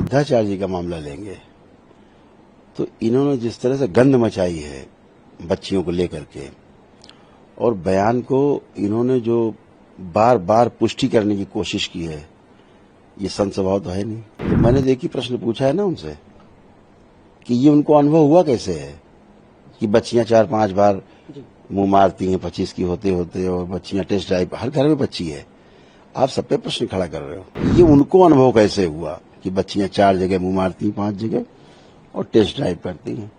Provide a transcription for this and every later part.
अनिरुद्धाचार्य जी का मामला लेंगे तो इन्होंने जिस तरह से गंध मचाई है बच्चियों को लेकर के, और बयान को इन्होंने जो बार बार पुष्टि करने की कोशिश की है, ये संत स्वभाव तो है नहीं। तो मैंने एक ही प्रश्न पूछा है ना उनसे कि ये उनको अनुभव हुआ कैसे है कि बच्चियां 4-5 बार मुंह मारती हैं 25 की होते होते, और बच्चियां टेस्ट ड्राइव, हर घर में बच्ची है। आप सब पे प्रश्न खड़ा कर रहे हो। ये उनको अनुभव कैसे हुआ कि बच्चियां 4 जगह मुंह मारती हैं, 5 जगह, और टेस्ट ड्राइव करती हैं।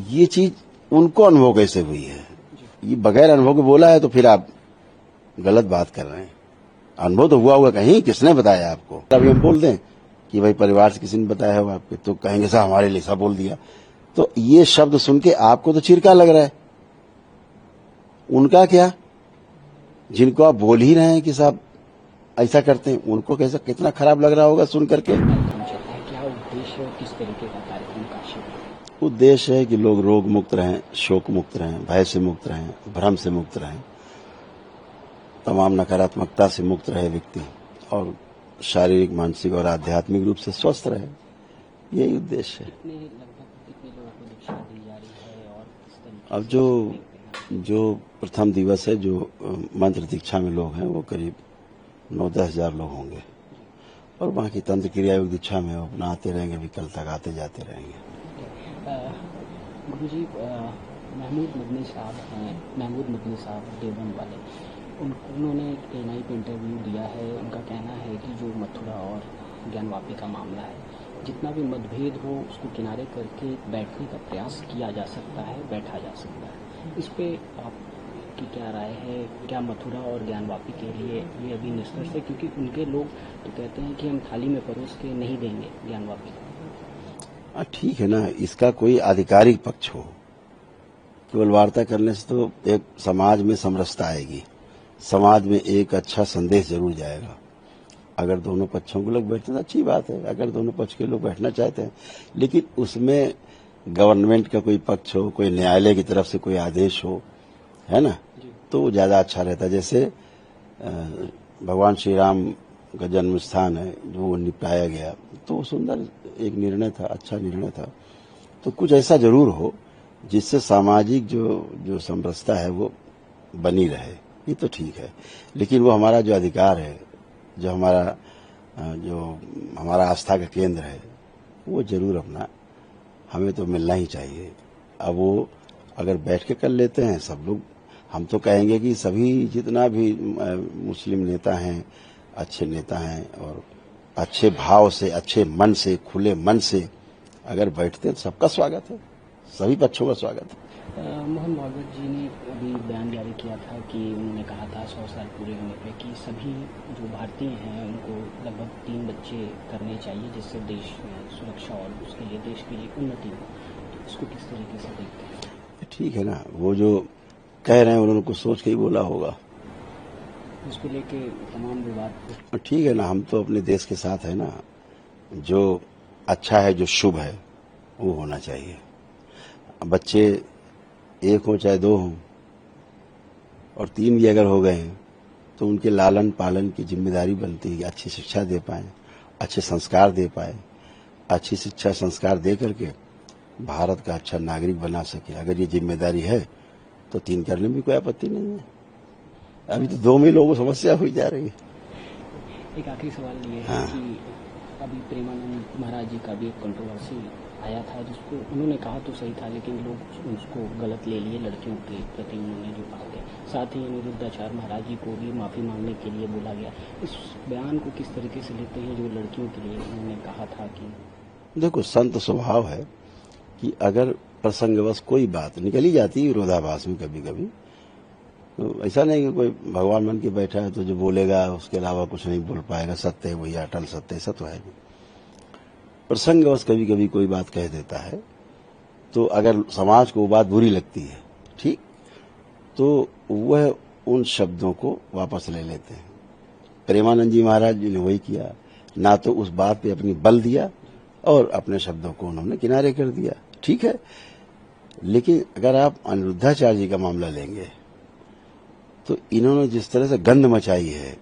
ये चीज उनको अनुभव कैसे हुई है? ये बगैर अनुभव के बोला है तो फिर आप गलत बात कर रहे हैं। अनुभव तो हुआ होगा कहीं, किसने बताया आपको? अभी हम बोल दें कि भाई परिवार से किसी ने बताया होगा आपके, तो कहेंगे साहब हमारे लिए सब बोल दिया। तो ये शब्द सुन के आपको तो चिरका लग रहा है, उनका क्या? जिनको आप बोल ही रहे हैं कि साहब ऐसा करते हैं, उनको कैसा, कितना खराब लग रहा होगा सुन करके। क्या उद्देश्य और किस तरीके का कार्यक्रम का शिविर? उद्देश्य है कि लोग रोग मुक्त रहें, शोक मुक्त रहें, भय से मुक्त रहें, भ्रम से मुक्त रहें, तमाम नकारात्मकता से मुक्त रहे व्यक्ति, और शारीरिक, मानसिक और आध्यात्मिक रूप से स्वस्थ रहे। यही उद्देश्य है। कितने लोगों को दीक्षा दी जा रही है और किस तरीके? अब जो प्रथम दिवस है, जो मंत्र दीक्षा में लोग हैं, वो करीब 9-10 हजार लोग होंगे, और वहाँ की तंत्र क्रिया योग दीक्षा में अपना आते रहेंगे, भी कल तक आते जाते रहेंगे। गुरुजी, महमूद मदनी साहब देवबंद वाले, उन्होंने एक एएनआई पे इंटरव्यू दिया है। उनका कहना है कि जो मथुरा और ज्ञानवापी का मामला है, जितना भी मतभेद हो उसको किनारे करके बैठने का प्रयास किया जा सकता है, बैठा जा सकता है। इस पे आपकी क्या राय है? क्या मथुरा और ज्ञानवापी के लिए ये अभी निष्कर्ष है? क्योंकि उनके लोग तो कहते हैं कि हम थाली में परोस के नहीं देंगे ज्ञानवापी को। ठीक है ना, इसका कोई आधिकारिक पक्ष हो, केवल वार्ता करने से तो एक समाज में समरसता आएगी, समाज में एक अच्छा संदेश जरूर जाएगा। अगर दोनों पक्षों के लोग बैठते हैं तो अच्छी बात है, अगर दोनों पक्ष के लोग बैठना चाहते हैं, लेकिन उसमें गवर्नमेंट का कोई पक्ष हो, कोई न्यायालय की तरफ से कोई आदेश हो, है ना, तो ज्यादा अच्छा रहता है। जैसे भगवान श्री राम का जन्म स्थान है, जो वो निपटाया गया, तो सुंदर एक निर्णय था, अच्छा निर्णय था। तो कुछ ऐसा जरूर हो जिससे सामाजिक जो समरसता है वो बनी रहे, ये तो ठीक है। लेकिन वो हमारा जो अधिकार है, जो हमारा आस्था का केंद्र है, वो जरूर अपना हमें तो मिलना ही चाहिए। अब वो अगर बैठ के कर लेते हैं सब लोग, हम तो कहेंगे कि सभी जितना भी मुस्लिम नेता हैं, अच्छे नेता हैं, और अच्छे भाव से, अच्छे मन से, खुले मन से अगर बैठते हैं तो सबका स्वागत है, सभी पक्षों का स्वागत है। मोहन भागवत जी ने अभी बयान जारी किया था कि उन्होंने कहा था 100 साल पूरे होने पे कि सभी जो भारतीय हैं उनको लगभग 3 बच्चे करने चाहिए, जिससे देश में सुरक्षा और उसके लिए, देश की उन्नति हो। तो इसको किस तरीके से देखते हैं? ठीक है ना, वो जो कह रहे हैं उन्होंने कुछ सोच के ही बोला होगा, इसको लेके तमाम विवाद। ठीक है ना, हम तो अपने देश के साथ है ना। जो अच्छा है, जो शुभ है, वो होना चाहिए। बच्चे 1 हो चाहे 2 हो, और 3 भी अगर हो गए हैं, तो उनके लालन पालन की जिम्मेदारी बनती है, अच्छी शिक्षा दे पाए, अच्छे संस्कार दे पाए, अच्छी शिक्षा संस्कार दे करके भारत का अच्छा नागरिक बना सके। अगर ये जिम्मेदारी है तो 3 करने में भी कोई आपत्ति नहीं है। अभी तो 2 में लोगों को समस्या हुई जा रही है। एक आखिरी सवाल ये है कि अभी प्रेमानंद महाराज जी का भी एक कंट्रोवर्सी आया था, जिसको उन्होंने कहा तो सही था, लेकिन लोग उसको गलत ले लिए, लड़कियों के प्रति उन्होंने जो कहा थे। साथ ही अनिरुद्धाचार्य महाराज जी को भी माफी मांगने के लिए बोला गया। इस बयान को किस तरीके से लेते हैं, जो लड़कियों के लिए उन्होंने कहा था? कि देखो, संत स्वभाव है कि अगर प्रसंगवश कोई बात निकली जाती है विरोधाभास में कभी कभी, तो ऐसा नहीं कि कोई भगवान मन के बैठा है तो जो बोलेगा उसके अलावा कुछ नहीं बोल पाएगा, सत्य है वही अटल सत्य, ऐसा तो है नहीं। प्रसंगवश कभी कभी कोई बात कह देता है, तो अगर समाज को वो बात बुरी लगती है, ठीक, तो वह उन शब्दों को वापस ले लेते हैं। प्रेमानंद जी महाराज जी ने वही किया, ना तो उस बात पे अपनी बल दिया और अपने शब्दों को उन्होंने किनारे कर दिया, ठीक है। लेकिन अगर आप अनिरुद्धाचार्य जी का मामला लेंगे तो इन्होंने जिस तरह से गंध मचाई है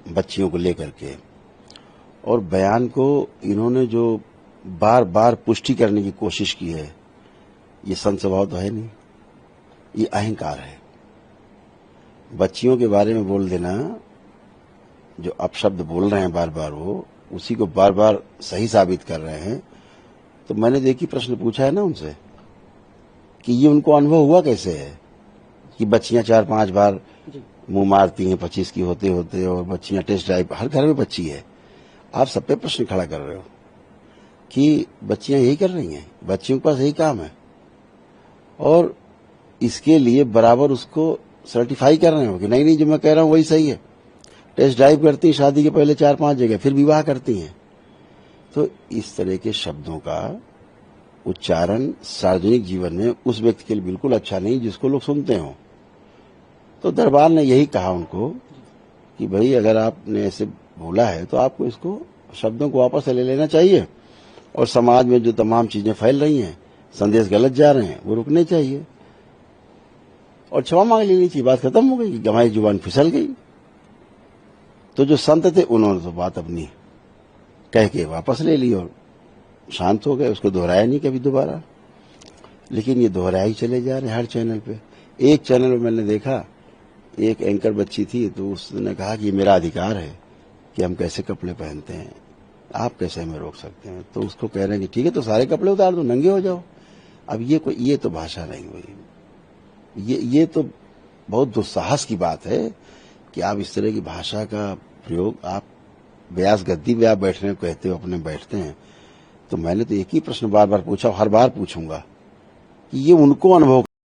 बच्चियों को लेकर के, और बयान को इन्होंने जो बार बार पुष्टि करने की कोशिश की है, ये संत स्वभाव तो है नहीं, ये अहंकार है। बच्चियों के बारे में बोल देना, जो अपशब्द बोल रहे हैं बार बार, वो उसी को बार बार सही साबित कर रहे हैं। तो मैंने तो एक ही प्रश्न पूछा है ना उनसे कि ये उनको अनुभव हुआ कैसे है कि बच्चियां 4-5 बार मुंह मारती हैं 25 की होते होते, और बच्चियां टेस्ट ड्राइव, हर घर में बच्ची है। आप सब पे प्रश्न खड़ा कर रहे हो कि बच्चियां यही कर रही हैं, बच्चियों के पास यही काम है, और इसके लिए बराबर उसको सर्टिफाई कर रहे हो कि नहीं नहीं जो मैं कह रहा हूं वही सही है। टेस्ट ड्राइव करती हैं शादी के पहले 4-5 जगह, फिर विवाह करती हैं। तो इस तरह के शब्दों का उच्चारण सार्वजनिक जीवन में उस व्यक्ति के लिए बिल्कुल अच्छा नहीं जिसको लोग सुनते हो। तो दरबार ने यही कहा उनको कि भाई अगर आपने ऐसे बोला है तो आपको इसको शब्दों को वापस ले लेना चाहिए, और समाज में जो तमाम चीजें फैल रही हैं, संदेश गलत जा रहे हैं, वो रुकने चाहिए और क्षमा मांग लेनी चाहिए। बात खत्म हो गई, हमारी जुबान फिसल गई। तो जो संत थे उन्होंने तो बात अपनी कह के वापस ले ली और शांत हो गए, उसको दोहराया नहीं कभी दोबारा। लेकिन ये दोहराया ही चले जा रहे हैं हर चैनल पे। एक चैनल में मैंने देखा, एक एंकर बच्ची थी, तो उसने कहा कि ये मेरा अधिकार है कि हम कैसे कपड़े पहनते हैं, आप कैसे हमें रोक सकते हैं। तो उसको कह रहे हैं कि ठीक है तो सारे कपड़े उतार दो, नंगे हो जाओ। अब ये तो भाषा नहीं हुई। ये तो बहुत दुस्साहस की बात है कि आप इस तरह की भाषा का प्रयोग, आप व्यास गद्दी पे आप बैठने को कहते हो, अपने बैठते हैं। तो मैंने तो एक ही प्रश्न बार बार पूछा, हर बार पूछूंगा कि ये उनको अनुभव